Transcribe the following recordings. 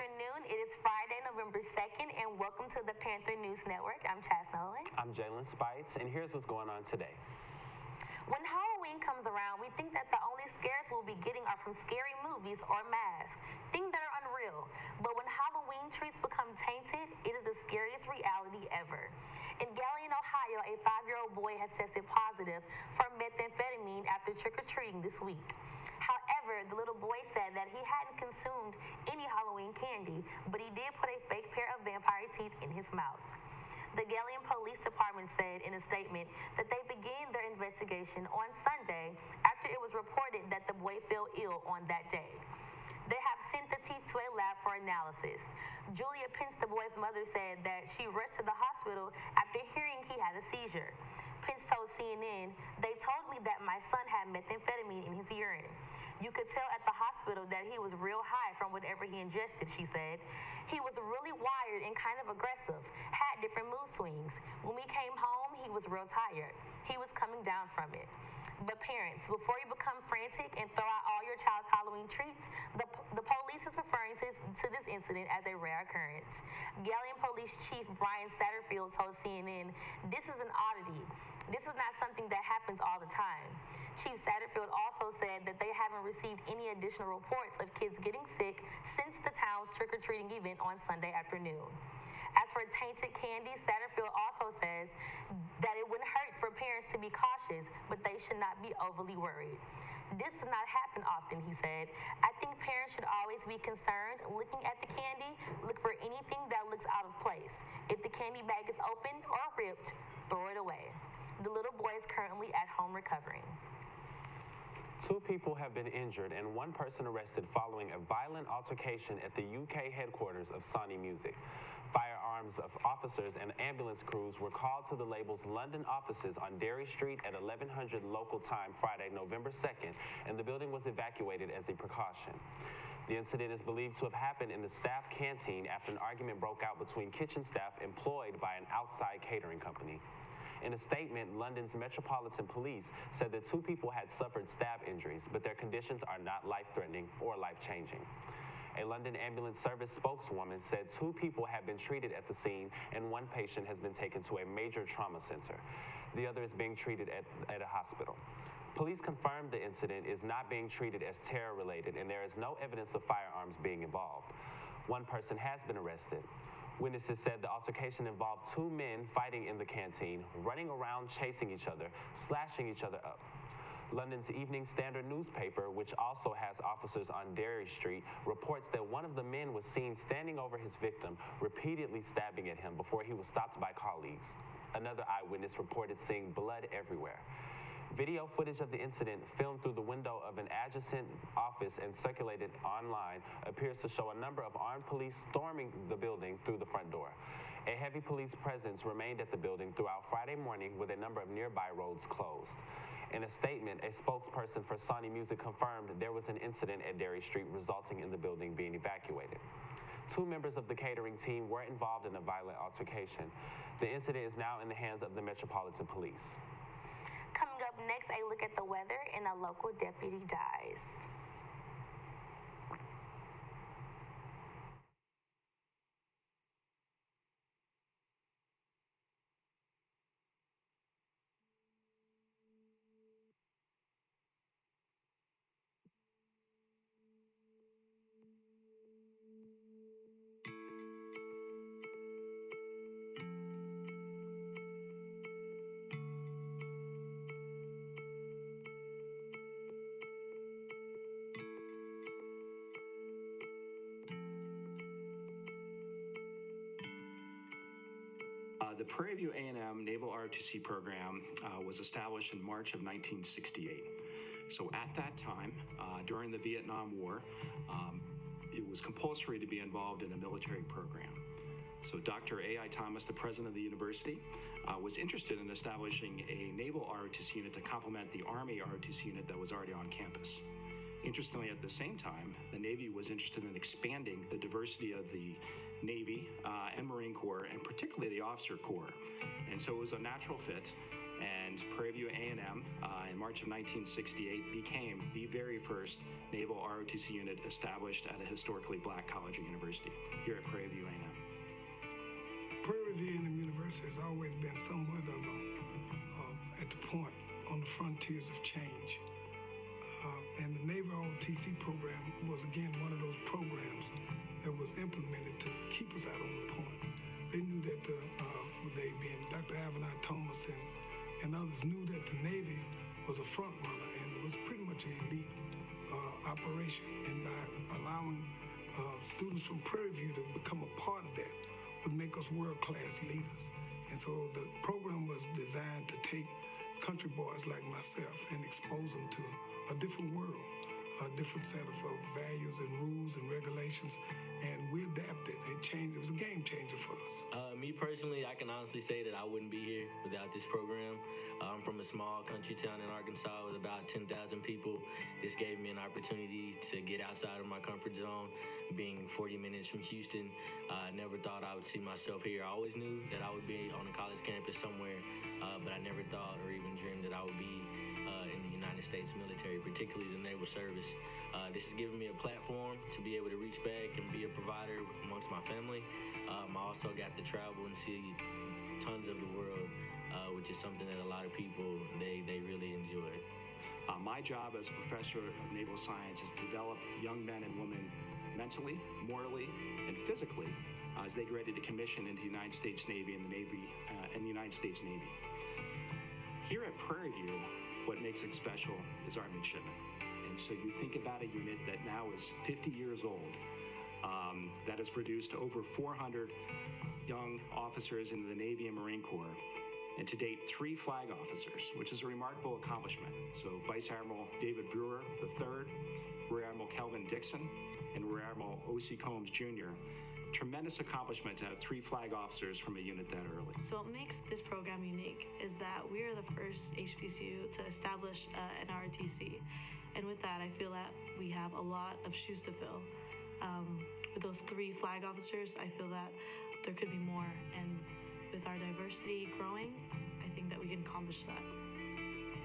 afternoon. It is Friday, November 2nd, and welcome to the Panther News Network. I'm Chas Nolan. I'm Jalen Spites, and here's what's going on today. When Halloween comes around, we think that the only scares we'll be getting are from scary movies or masks, things that are unreal. But when Halloween treats become tainted, it is the scariest reality ever. In Galion, Ohio, a 5-year-old boy has tested positive for methamphetamine after trick-or-treating this week. However, the little boy said that he hadn't consumed any Halloween candy, but he did put a fake pair of vampire teeth in his mouth. The Galion Police Department said in a statement that they began their investigation on Sunday after it was reported that the boy fell ill on that day. They have sent the teeth to a lab for analysis. Julia Pence, the boy's mother, said that she rushed to the hospital after hearing he had a seizure. Pence told CNN, "They told me that my son had methamphetamine in his urine. You could tell at the hospital that he was real high from whatever he ingested," she said. "He was really wired and kind of aggressive, had different mood swings. When we came home, he was real tired. He was coming down from it." But parents, before you become frantic and throw out all your child's Halloween treats, the police is referring to this incident as a rare occurrence. Galion Police Chief Brian Satterfield told CNN, "This is an oddity. This is not something that happens all the time." Chief Satterfield also said that they haven't received any additional reports of kids getting sick since the town's trick-or-treating event on Sunday afternoon. As for tainted candy, Satterfield also says that it wouldn't hurt for parents to be cautious, but they should not be overly worried. "This does not happen often," he said. "I think parents should always be concerned looking at the candy, look for anything that looks out of place. If the candy bag is open or ripped, throw it away." The little boy is currently at home recovering. 2 people have been injured and 1 person arrested following a violent altercation at the UK headquarters of Sony Music. Firearms of officers and ambulance crews were called to the label's London offices on Derry Street at 1100 local time Friday, November 2nd, and the building was evacuated as a precaution. The incident is believed to have happened in the staff canteen after an argument broke out between kitchen staff employed by an outside catering company. In a statement, London's Metropolitan Police said that 2 people had suffered stab injuries, but their conditions are not life-threatening or life-changing. A London Ambulance Service spokeswoman said 2 people have been treated at the scene and 1 patient has been taken to a major trauma center. The other is being treated at a hospital. Police confirmed the incident is not being treated as terror-related and there is no evidence of firearms being involved. 1 person has been arrested. Witnesses said the altercation involved 2 men fighting in the canteen, running around chasing each other, slashing each other up. London's Evening Standard newspaper, which also has officers on Derry Street, reports that one of the men was seen standing over his victim, repeatedly stabbing at him before he was stopped by colleagues. Another eyewitness reported seeing blood everywhere. Video footage of the incident, filmed through the window of an adjacent office and circulated online, appears to show a number of armed police storming the building through the front door. A heavy police presence remained at the building throughout Friday morning with a number of nearby roads closed. In a statement, a spokesperson for Sony Music confirmed there was an incident at Derry Street resulting in the building being evacuated. 2 members of the catering team were involved in a violent altercation. The incident is now in the hands of the Metropolitan Police. Coming up next, a look at the weather and a local deputy dies. The Prairie View A&M Naval ROTC program was established in March of 1968. So at that time, during the Vietnam War, it was compulsory to be involved in a military program. So Dr. A.I. Thomas, the president of the university, was interested in establishing a naval ROTC unit to complement the Army ROTC unit that was already on campus. Interestingly, at the same time, the Navy was interested in expanding the diversity of the Navy and Marine Corps, and particularly the officer corps. And so it was a natural fit And Prairie View A&M in March of 1968 became the very first Naval ROTC unit established at a historically black college or university here at Prairie View A&M. Prairie View A&M University has always been somewhat of at the point on the frontiers of change. And the Naval ROTC program was again one of those programs that was implemented to keep us out on the point. They knew that they being Dr. Avenai Thomas and others knew that the Navy was a front runner and it was pretty much an elite operation. And by allowing students from Prairie View to become a part of that would make us world-class leaders. And so the program was designed to take country boys like myself and expose them to a different world, a different set of values and rules and regulations, and we adapted. It was a game changer for us. Me personally, I can honestly say that I wouldn't be here without this program. I'm from a small country town in Arkansas with about 10,000 people. This gave me an opportunity to get outside of my comfort zone. Being 40 minutes from Houston, I never thought I would see myself here. I always knew that I would be on a college campus somewhere, but I never thought or even dreamed that I would be in the United States military, particularly the naval service. This has given me a platform to be able to reach back and be a provider amongst my family. I also got to travel and see tons of the world, which is something that a lot of people, they really enjoy. My job as a professor of naval science is to develop young men and women mentally, morally, and physically as they get ready to commission into the United States Navy and the United States Navy. Here at Prairie View, what makes it special is our midshipmen. And so you think about a unit that now is 50 years old, that has produced over 400 young officers in the Navy and Marine Corps, and to date 3 flag officers, which is a remarkable accomplishment. So Vice Admiral David Brewer III, Rear Admiral Kelvin Dixon, and Rear Admiral O.C. Combs Jr. Tremendous accomplishment to have 3 flag officers from a unit that early. So what makes this program unique is that we are the first HBCU to establish an ROTC. And with that, I feel that we have a lot of shoes to fill. With those 3 flag officers, I feel that there could be more. And with our diversity growing, I think that we can accomplish that.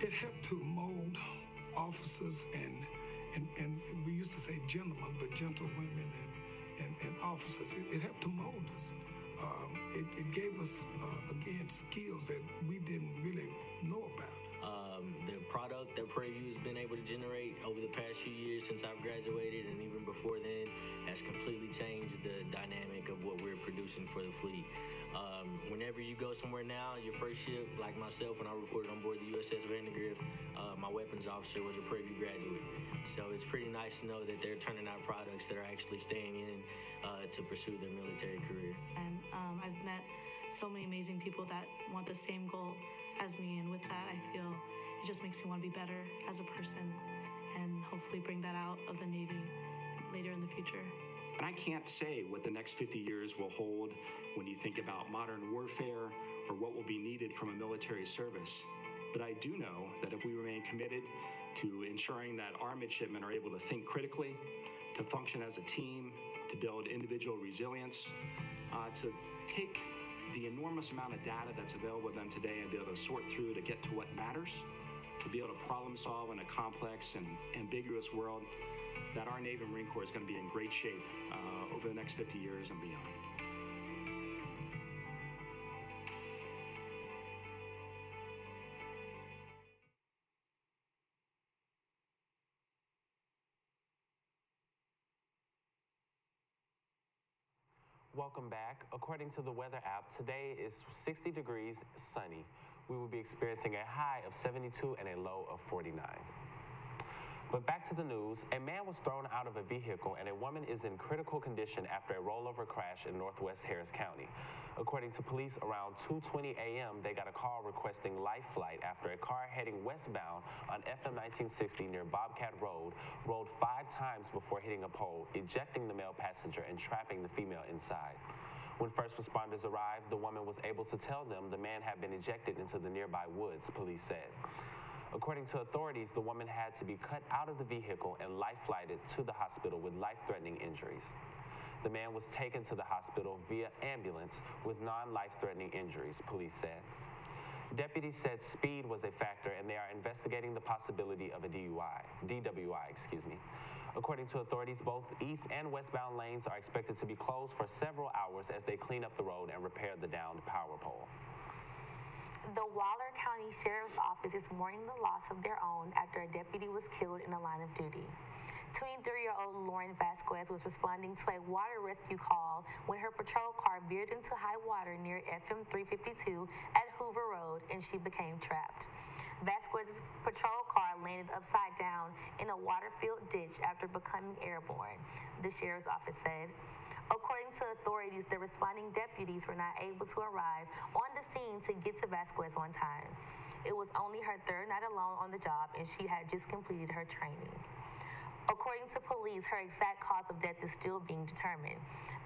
It helped to mold officers and we used to say gentlemen, but gentle women and officers. It helped to mold us. It gave us, again, skills that we didn't really know about. The product that Prairie View has been able to generate over the past few years since I've graduated and even before then has completely changed the dynamic of what we're producing for the fleet. Whenever you go somewhere now, your first ship, like myself, when I reported on board the USS Vandergrift, my weapons officer was a Prairie View graduate. So it's pretty nice to know that they're turning out products that are actually staying in to pursue their military career. And I've met so many amazing people that want the same goal as me, and with that, I feel it just makes me want to be better as a person and hopefully bring that out of the Navy later in the future. And I can't say what the next 50 years will hold when you think about modern warfare or what will be needed from a military service. But I do know that if we remain committed to ensuring that our midshipmen are able to think critically, to function as a team, to build individual resilience, to take the enormous amount of data that's available to them today and be able to sort through to get to what matters, to be able to problem solve in a complex and ambiguous world, that our Navy and Marine Corps is going to be in great shape over the next 50 years and beyond. Welcome back. According to the weather app, today is 60 degrees, sunny. We will be experiencing a high of 72 and a low of 49. But back to the news, a man was thrown out of a vehicle and a woman is in critical condition after a rollover crash in northwest Harris County. According to police, around 2:20 a.m., they got a call requesting life flight after a car heading westbound on FM 1960 near Bobcat Road rolled 5 times before hitting a pole, ejecting the male passenger and trapping the female inside. When first responders arrived, the woman was able to tell them the man had been ejected into the nearby woods, police said. According to authorities, the woman had to be cut out of the vehicle and life-flighted to the hospital with life-threatening injuries. The man was taken to the hospital via ambulance with non-life-threatening injuries, police said. Deputies said speed was a factor and they are investigating the possibility of a DWI, excuse me. According to authorities, both east and westbound lanes are expected to be closed for several hours as they clean up the road and repair the downed power pole. The Waller County Sheriff's Office is mourning the loss of their own after a deputy was killed in the line of duty. 23-year-old Lauren Vasquez was responding to a water rescue call when her patrol car veered into high water near FM 352 at Hoover Road and she became trapped. Vasquez's patrol car landed upside down in a water-filled ditch after becoming airborne, the sheriff's office said. According to authorities, the responding deputies were not able to arrive on the scene to get to Vasquez on time. It was only her third night alone on the job and she had just completed her training. According to police, her exact cause of death is still being determined.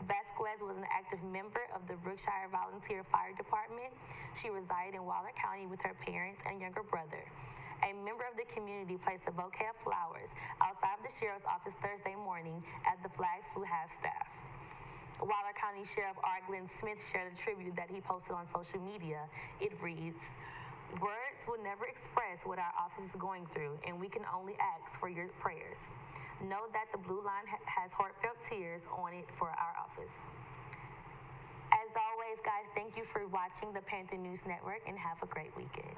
Vasquez was an active member of the Brookshire Volunteer Fire Department. She resided in Waller County with her parents and younger brother. A member of the community placed a bouquet of flowers outside of the sheriff's office Thursday morning at the Flags Flew half-staff. Waller County Sheriff R. Glenn Smith shared a tribute that he posted on social media. It reads, "Words will never express what our office is going through, and we can only ask for your prayers. Know that the blue line has heartfelt tears on it for our office." As always, guys, thank you for watching the Panther News Network and have a great weekend.